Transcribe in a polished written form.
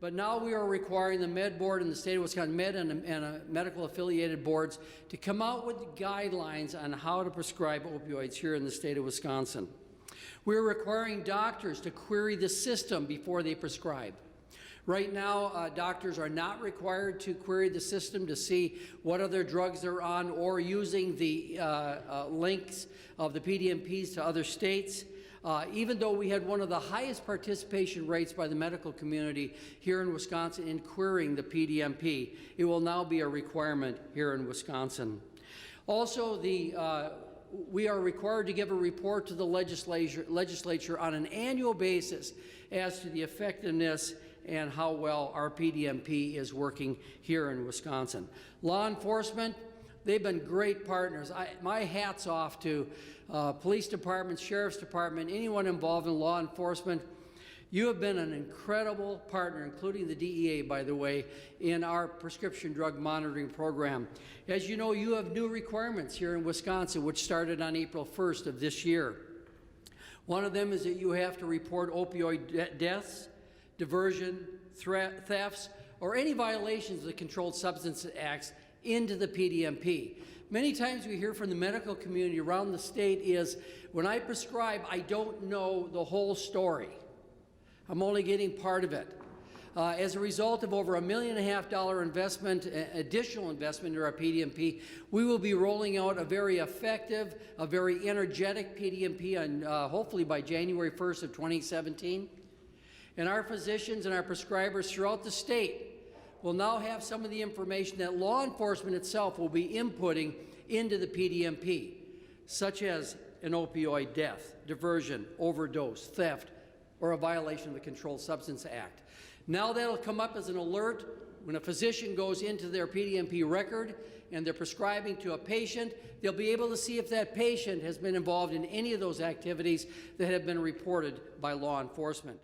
But now we are requiring the Med Board in the state of Wisconsin, Med and medical affiliated boards, to come out with guidelines on how to prescribe opioids here in the state of Wisconsin. We're requiring doctors to query the system before they prescribe. Right now, doctors are not required to query the system to see what other drugs they're on or using the links of the PDMPs to other states. Even though we had one of the highest participation rates by the medical community here in Wisconsin in querying the PDMP, it will now be a requirement here in Wisconsin. Also, we are required to give a report to the legislature on an annual basis as to the effectiveness and how well our PDMP is working here in Wisconsin. Law enforcement, they've been great partners. My hat's off to police departments, sheriff's department, anyone involved in law enforcement. You have been an incredible partner, including the DEA, by the way, in our prescription drug monitoring program. As you know, you have new requirements here in Wisconsin, which started on April 1st of this year. One of them is that you have to report opioid deaths, diversion, thefts, or any violations of the Controlled Substances Act into the PDMP. Many times we hear from the medical community around the state is, when I prescribe, I don't know the whole story. I'm only getting part of it. As a result of over $1.5 million investment, additional investment in our PDMP, we will be rolling out a very effective, a very energetic PDMP on, hopefully by January 1st of 2017. And our physicians and our prescribers throughout the state will now have some of the information that law enforcement itself will be inputting into the PDMP, such as an opioid death, diversion, overdose, theft, or a violation of the Controlled Substances Act. Now that'll come up as an alert when a physician goes into their PDMP record and they're prescribing to a patient. They'll be able to see if that patient has been involved in any of those activities that have been reported by law enforcement.